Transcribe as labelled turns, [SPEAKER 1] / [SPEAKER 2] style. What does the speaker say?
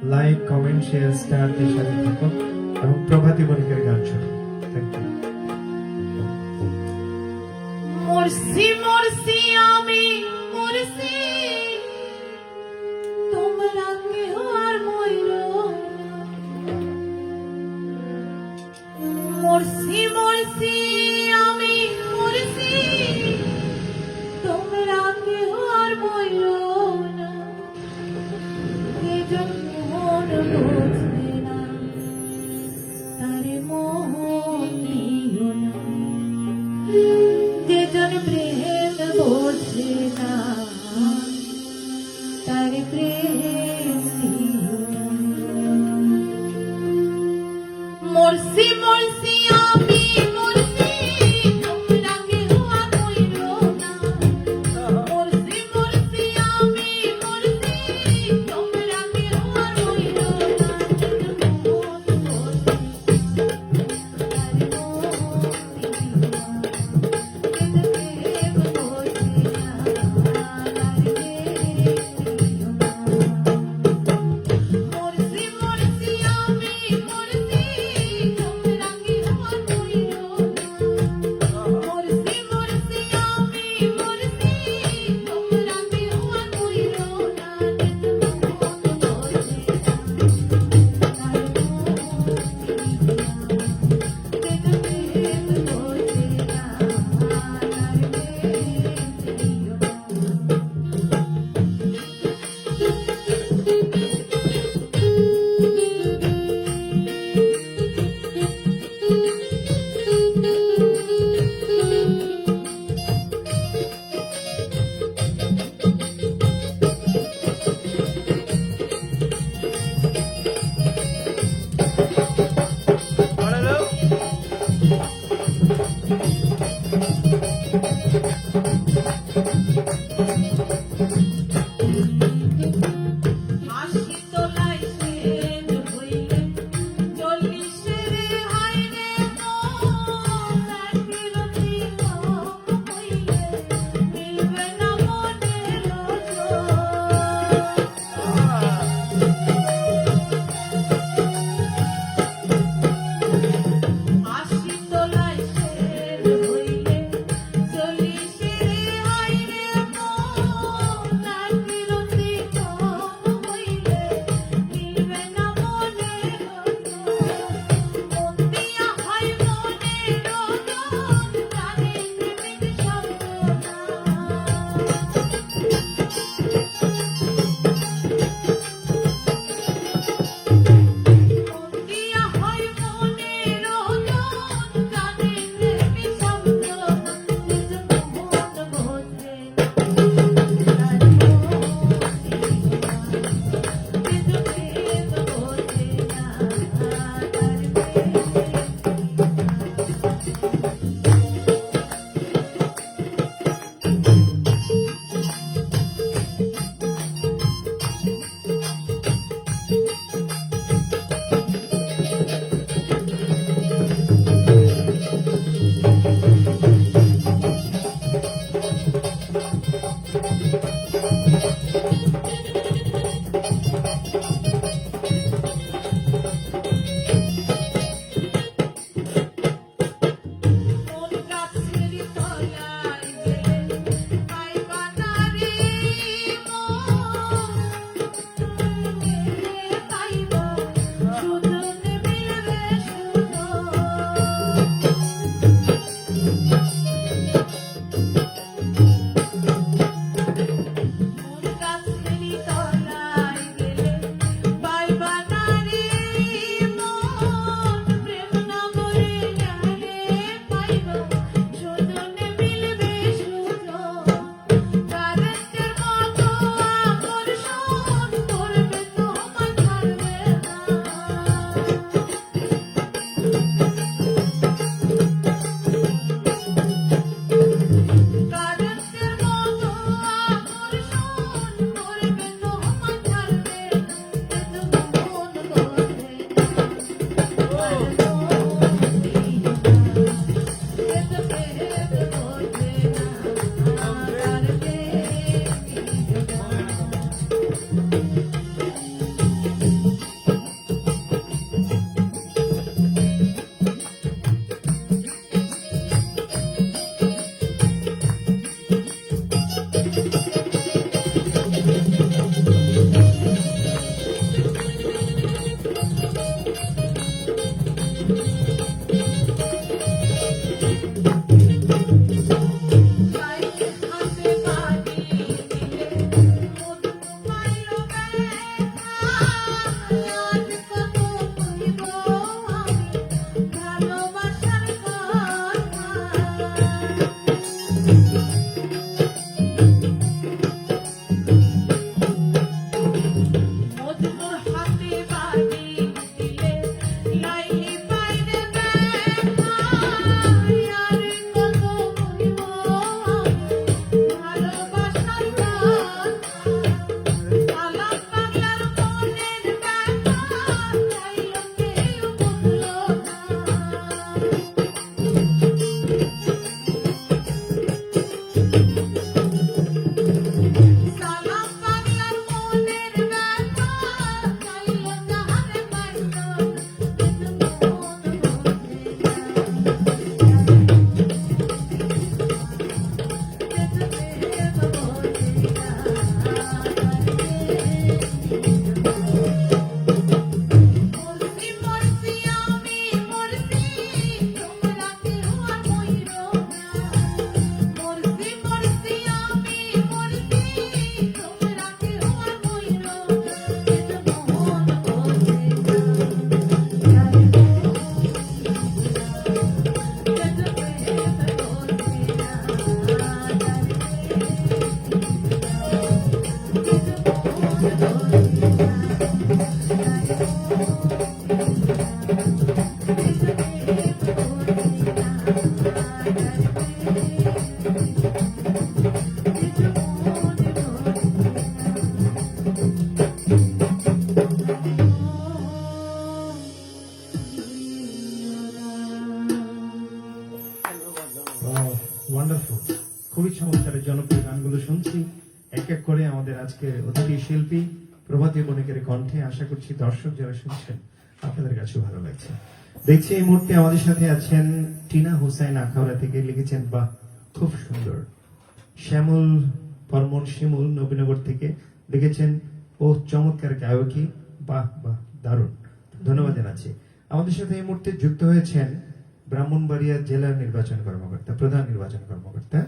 [SPEAKER 1] Like, comment, share, star দিয়ে সাথে থাকুন এবং প্রভাতী বণিকের গান শুনুন। Thank you.
[SPEAKER 2] মরছি মরছি আমি মরছি, তোমরা কেহ আর মইরো না। মরছি মরছি আমি মরছি, তোমরা কেহ আর মইরো না। যেজন মন বোঝে না, তারে মোহন দিও না। যেজন প্রেম বোঝে না, তার প্রেম দিও না। মরছি মরছি আমি মরছি, তোমরা কেহ আর মইরো না। মরছি মরছি আমি মরছি, তোমরা কেহ আর মইরো না। যেজন মন বোঝে, তারে মোহন দিও না। মরছি মরছি আমি মরছি, তোমরা
[SPEAKER 1] এক করে আমাদের আজকের অতিথি শিল্পী প্রভাতী বণিকের কণ্ঠে। আশা করছি দর্শক যারা শুনছেন আপনাদের কাছে ভালো লাগছে। দেখছি এই মুহূর্তে আমাদের সাথে আছেন টিনা হুসাইন, আখাউড়া থেকে লিখেছেন, বাহ খুব সুন্দর। শ্যামল বর্মন শিমুল নবীনগর থেকে লিখেছেন, ও চমৎকার গায়কী, বাহ বাহ দারুণ, ধন্যবাদ জানাচ্ছি। আমাদের সাথে এই মুহূর্তে যুক্ত হয়েছেন ব্রাহ্মণবাড়িয়া জেলার নির্বাচন কর্মকর্তা, প্রধান নির্বাচন কর্মকর্তা